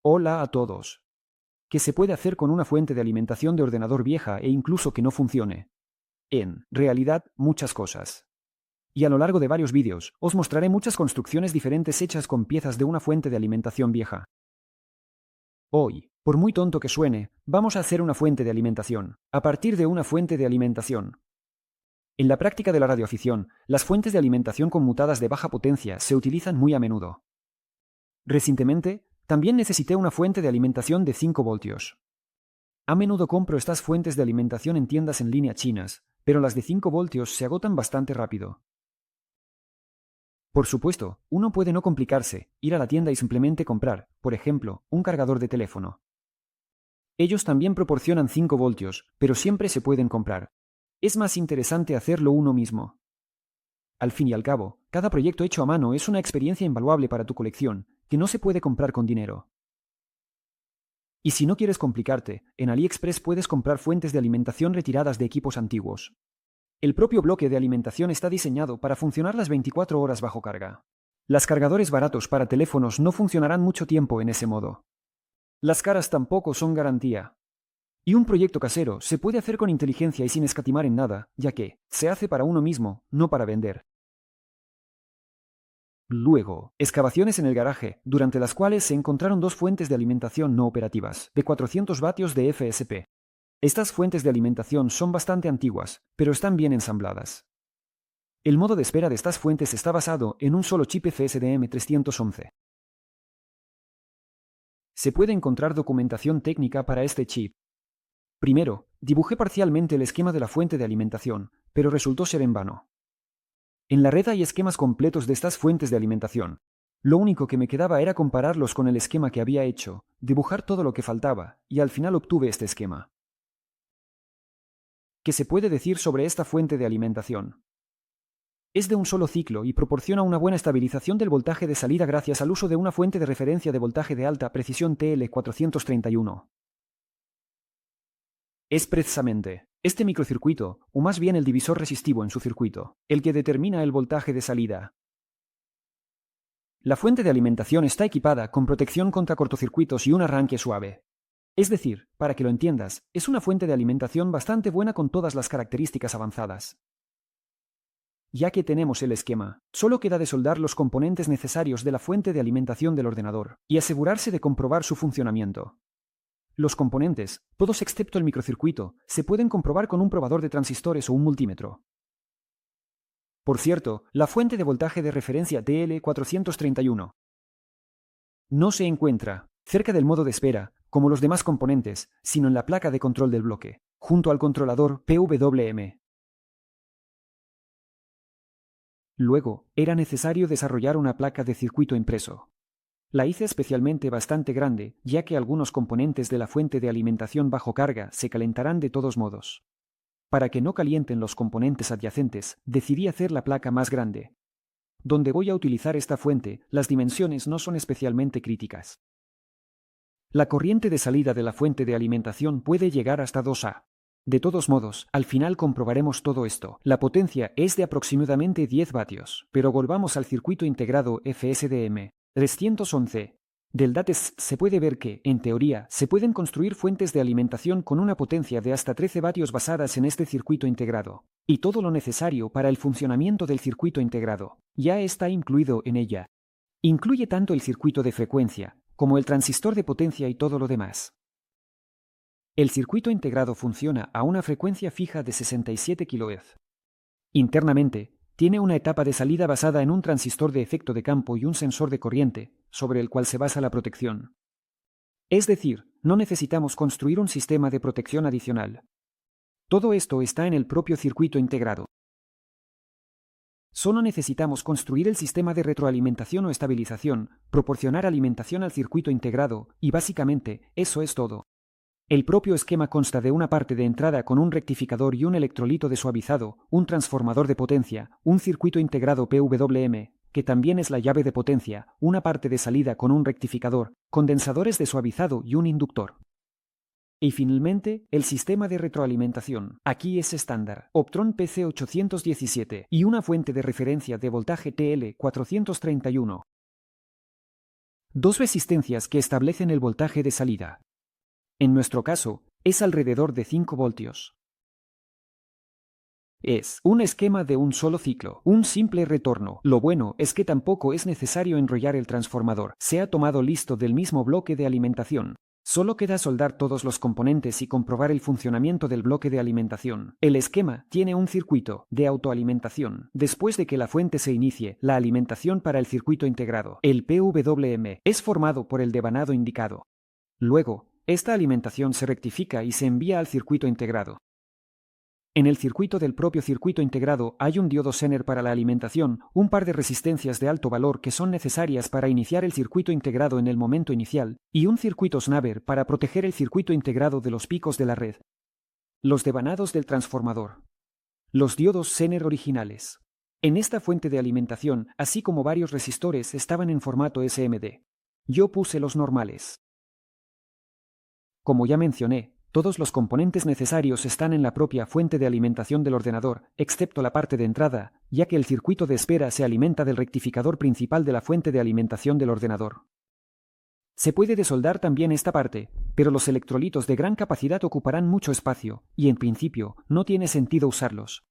Hola a todos. ¿Qué se puede hacer con una fuente de alimentación de ordenador vieja e incluso que no funcione? En realidad, muchas cosas. Y a lo largo de varios vídeos, os mostraré muchas construcciones diferentes hechas con piezas de una fuente de alimentación vieja. Hoy, por muy tonto que suene, vamos a hacer una fuente de alimentación, a partir de una fuente de alimentación. En la práctica de la radioafición, las fuentes de alimentación conmutadas de baja potencia se utilizan muy a menudo. Recientemente, también necesité una fuente de alimentación de 5 voltios. A menudo compro estas fuentes de alimentación en tiendas en línea chinas, pero las de 5 voltios se agotan bastante rápido. Por supuesto, uno puede no complicarse, ir a la tienda y simplemente comprar, por ejemplo, un cargador de teléfono. Ellos también proporcionan 5 voltios, pero siempre se pueden comprar. Es más interesante hacerlo uno mismo. Al fin y al cabo, cada proyecto hecho a mano es una experiencia invaluable para tu colección, que no se puede comprar con dinero. Y si no quieres complicarte, en AliExpress puedes comprar fuentes de alimentación retiradas de equipos antiguos. El propio bloque de alimentación está diseñado para funcionar las 24 horas bajo carga. Los cargadores baratos para teléfonos no funcionarán mucho tiempo en ese modo. Las caras tampoco son garantía. Y un proyecto casero se puede hacer con inteligencia y sin escatimar en nada, ya que se hace para uno mismo, no para vender. Luego, excavaciones en el garaje, durante las cuales se encontraron dos fuentes de alimentación no operativas, de 400 vatios de FSP. Estas fuentes de alimentación son bastante antiguas, pero están bien ensambladas. El modo de espera de estas fuentes está basado en un solo chip FSDM311. Se puede encontrar documentación técnica para este chip. Primero, dibujé parcialmente el esquema de la fuente de alimentación, pero resultó ser en vano. En la red hay esquemas completos de estas fuentes de alimentación. Lo único que me quedaba era compararlos con el esquema que había hecho, dibujar todo lo que faltaba, y al final obtuve este esquema. ¿Qué se puede decir sobre esta fuente de alimentación? Es de un solo ciclo y proporciona una buena estabilización del voltaje de salida gracias al uso de una fuente de referencia de voltaje de alta precisión TL431. Es precisamente este microcircuito, o más bien el divisor resistivo en su circuito, el que determina el voltaje de salida. La fuente de alimentación está equipada con protección contra cortocircuitos y un arranque suave. Es decir, para que lo entiendas, es una fuente de alimentación bastante buena con todas las características avanzadas. Ya que tenemos el esquema, solo queda de soldar los componentes necesarios de la fuente de alimentación del ordenador y asegurarse de comprobar su funcionamiento. Los componentes, todos excepto el microcircuito, se pueden comprobar con un probador de transistores o un multímetro. Por cierto, la fuente de voltaje de referencia TL431 no se encuentra cerca del modo de espera, como los demás componentes, sino en la placa de control del bloque, junto al controlador PWM. Luego, era necesario desarrollar una placa de circuito impreso. La hice especialmente bastante grande, ya que algunos componentes de la fuente de alimentación bajo carga se calentarán de todos modos. Para que no calienten los componentes adyacentes, decidí hacer la placa más grande. Donde voy a utilizar esta fuente, las dimensiones no son especialmente críticas. La corriente de salida de la fuente de alimentación puede llegar hasta 2A. De todos modos, al final comprobaremos todo esto. La potencia es de aproximadamente 10 vatios, pero volvamos al circuito integrado FSDM 311. Del dates se puede ver que, en teoría, se pueden construir fuentes de alimentación con una potencia de hasta 13 vatios basadas en este circuito integrado. Y todo lo necesario para el funcionamiento del circuito integrado ya está incluido en ella. Incluye tanto el circuito de frecuencia, como el transistor de potencia y todo lo demás. El circuito integrado funciona a una frecuencia fija de 67 kHz. Internamente, tiene una etapa de salida basada en un transistor de efecto de campo y un sensor de corriente, sobre el cual se basa la protección. Es decir, no necesitamos construir un sistema de protección adicional. Todo esto está en el propio circuito integrado. Solo necesitamos construir el sistema de retroalimentación o estabilización, proporcionar alimentación al circuito integrado, y básicamente, eso es todo. El propio esquema consta de una parte de entrada con un rectificador y un electrolito de suavizado, un transformador de potencia, un circuito integrado PWM, que también es la llave de potencia, una parte de salida con un rectificador, condensadores de suavizado y un inductor. Y finalmente, el sistema de retroalimentación. Aquí es estándar, Optron PC817 y una fuente de referencia de voltaje TL431. Dos resistencias que establecen el voltaje de salida. En nuestro caso, es alrededor de 5 voltios. Es un esquema de un solo ciclo, un simple retorno. Lo bueno es que tampoco es necesario enrollar el transformador. Se ha tomado listo del mismo bloque de alimentación. Solo queda soldar todos los componentes y comprobar el funcionamiento del bloque de alimentación. El esquema tiene un circuito de autoalimentación. Después de que la fuente se inicie, la alimentación para el circuito integrado, el PWM, es formado por el devanado indicado. Luego, esta alimentación se rectifica y se envía al circuito integrado. En el circuito del propio circuito integrado hay un diodo Zener para la alimentación, un par de resistencias de alto valor que son necesarias para iniciar el circuito integrado en el momento inicial, y un circuito Snaber para proteger el circuito integrado de los picos de la red. Los devanados del transformador. Los diodos Zener originales. En esta fuente de alimentación, así como varios resistores, estaban en formato SMD. Yo puse los normales. Como ya mencioné, todos los componentes necesarios están en la propia fuente de alimentación del ordenador, excepto la parte de entrada, ya que el circuito de espera se alimenta del rectificador principal de la fuente de alimentación del ordenador. Se puede desoldar también esta parte, pero los electrolitos de gran capacidad ocuparán mucho espacio, y en principio no tiene sentido usarlos.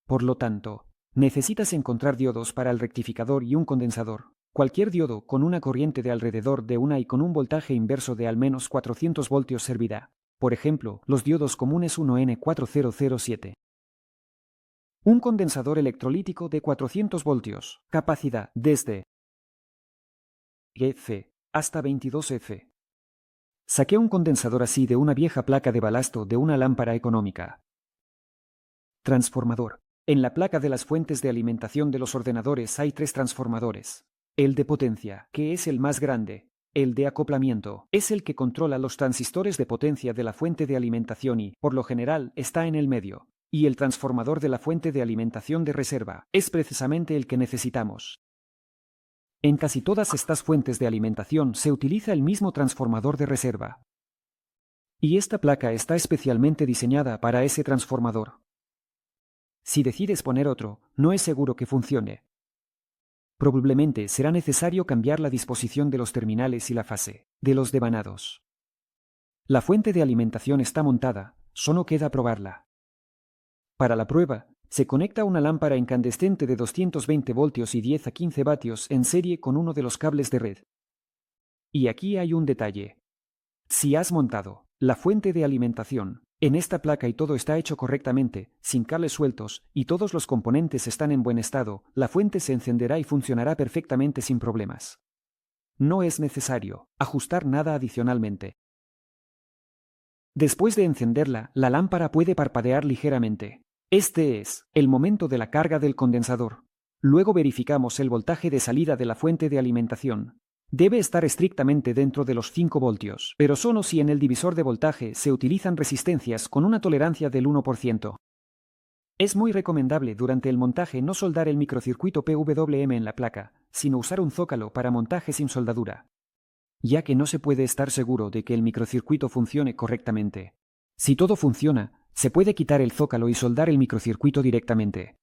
Por lo tanto, necesitas encontrar diodos para el rectificador y un condensador. Cualquier diodo con una corriente de alrededor de 1 y con un voltaje inverso de al menos 400 voltios servirá. Por ejemplo, los diodos comunes 1N4007. Un condensador electrolítico de 400 voltios, capacidad desde F hasta 22F. Saqué un condensador así de una vieja placa de balasto de una lámpara económica. Transformador. En la placa de las fuentes de alimentación de los ordenadores hay 3 transformadores. El de potencia, que es el más grande. El de acoplamiento es el que controla los transistores de potencia de la fuente de alimentación y, por lo general, está en el medio. Y el transformador de la fuente de alimentación de reserva es precisamente el que necesitamos. En casi todas estas fuentes de alimentación se utiliza el mismo transformador de reserva. Y esta placa está especialmente diseñada para ese transformador. Si decides poner otro, no es seguro que funcione. Probablemente será necesario cambiar la disposición de los terminales y la fase de los devanados. La fuente de alimentación está montada, solo queda probarla. Para la prueba, se conecta una lámpara incandescente de 220 voltios y 10 a 15 vatios en serie con uno de los cables de red. Y aquí hay un detalle. Si has montado la fuente de alimentación en esta placa y todo está hecho correctamente, sin cables sueltos, y todos los componentes están en buen estado, la fuente se encenderá y funcionará perfectamente sin problemas. No es necesario ajustar nada adicionalmente. Después de encenderla, la lámpara puede parpadear ligeramente. Este es el momento de la carga del condensador. Luego verificamos el voltaje de salida de la fuente de alimentación. Debe estar estrictamente dentro de los 5 voltios, pero solo si en el divisor de voltaje se utilizan resistencias con una tolerancia del 1%. Es muy recomendable durante el montaje no soldar el microcircuito PWM en la placa, sino usar un zócalo para montaje sin soldadura, ya que no se puede estar seguro de que el microcircuito funcione correctamente. Si todo funciona, se puede quitar el zócalo y soldar el microcircuito directamente.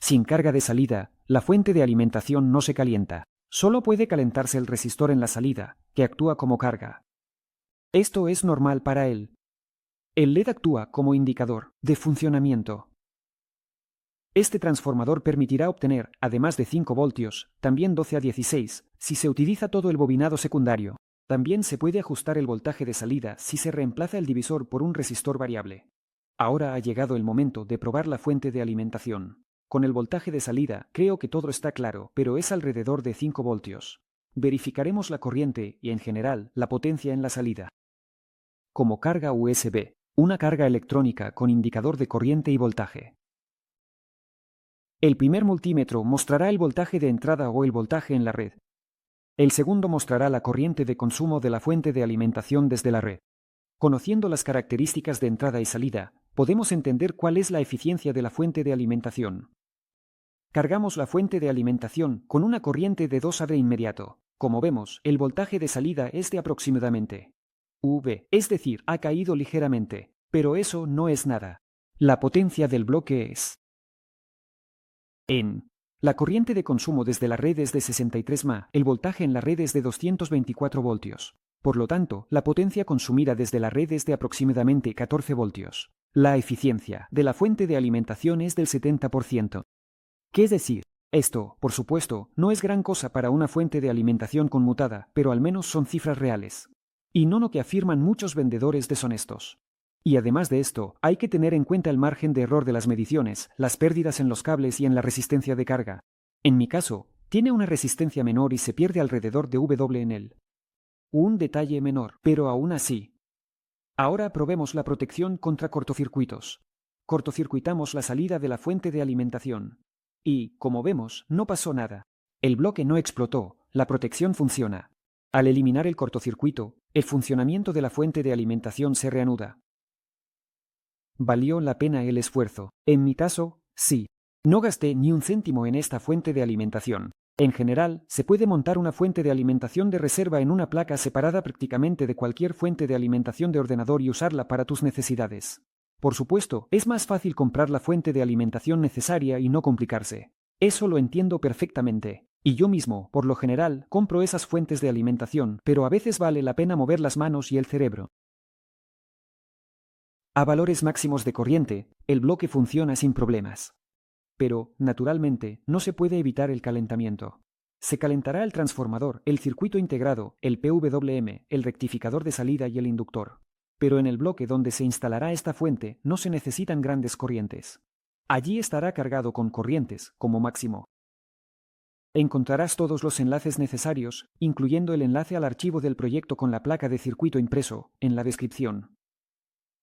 Sin carga de salida, la fuente de alimentación no se calienta. Solo puede calentarse el resistor en la salida, que actúa como carga. Esto es normal para él. El LED actúa como indicador de funcionamiento. Este transformador permitirá obtener, además de 5 voltios, también 12 a 16, si se utiliza todo el bobinado secundario. También se puede ajustar el voltaje de salida si se reemplaza el divisor por un resistor variable. Ahora ha llegado el momento de probar la fuente de alimentación. Con el voltaje de salida, creo que todo está claro, pero es alrededor de 5 voltios. Verificaremos la corriente y, en general, la potencia en la salida. Como carga USB, una carga electrónica con indicador de corriente y voltaje. El primer multímetro mostrará el voltaje de entrada o el voltaje en la red. El segundo mostrará la corriente de consumo de la fuente de alimentación desde la red. Conociendo las características de entrada y salida, podemos entender cuál es la eficiencia de la fuente de alimentación. Cargamos la fuente de alimentación con una corriente de 2A de inmediato. Como vemos, el voltaje de salida es de aproximadamente V, es decir, ha caído ligeramente, pero eso no es nada. La potencia del bloque es en La corriente de consumo desde la red es de 63 mA, el voltaje en la red es de 224 voltios. Por lo tanto, la potencia consumida desde la red es de aproximadamente 14 voltios. La eficiencia de la fuente de alimentación es del 70%. ¿Qué es decir? Esto, por supuesto, no es gran cosa para una fuente de alimentación conmutada, pero al menos son cifras reales. Y no lo que afirman muchos vendedores deshonestos. Y además de esto, hay que tener en cuenta el margen de error de las mediciones, las pérdidas en los cables y en la resistencia de carga. En mi caso, tiene una resistencia menor y se pierde alrededor de W en él. Un detalle menor, pero aún así. Ahora probemos la protección contra cortocircuitos. Cortocircuitamos la salida de la fuente de alimentación. Y, como vemos, no pasó nada. El bloque no explotó, la protección funciona. Al eliminar el cortocircuito, el funcionamiento de la fuente de alimentación se reanuda. ¿Valió la pena el esfuerzo? En mi caso, sí. No gasté ni un céntimo en esta fuente de alimentación. En general, se puede montar una fuente de alimentación de reserva en una placa separada prácticamente de cualquier fuente de alimentación de ordenador y usarla para tus necesidades. Por supuesto, es más fácil comprar la fuente de alimentación necesaria y no complicarse. Eso lo entiendo perfectamente. Y yo mismo, por lo general, compro esas fuentes de alimentación, pero a veces vale la pena mover las manos y el cerebro. A valores máximos de corriente, el bloque funciona sin problemas. Pero, naturalmente, no se puede evitar el calentamiento. Se calentará el transformador, el circuito integrado, el PWM, el rectificador de salida y el inductor. Pero en el bloque donde se instalará esta fuente no se necesitan grandes corrientes. Allí estará cargado con corrientes, como máximo. Encontrarás todos los enlaces necesarios, incluyendo el enlace al archivo del proyecto con la placa de circuito impreso, en la descripción.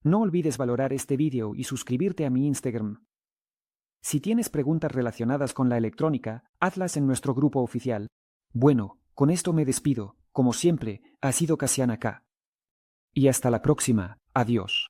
No olvides valorar este vídeo y suscribirte a mi Instagram. Si tienes preguntas relacionadas con la electrónica, hazlas en nuestro grupo oficial. Bueno, con esto me despido. Como siempre, ha sido Casiana K. Y hasta la próxima. Adiós.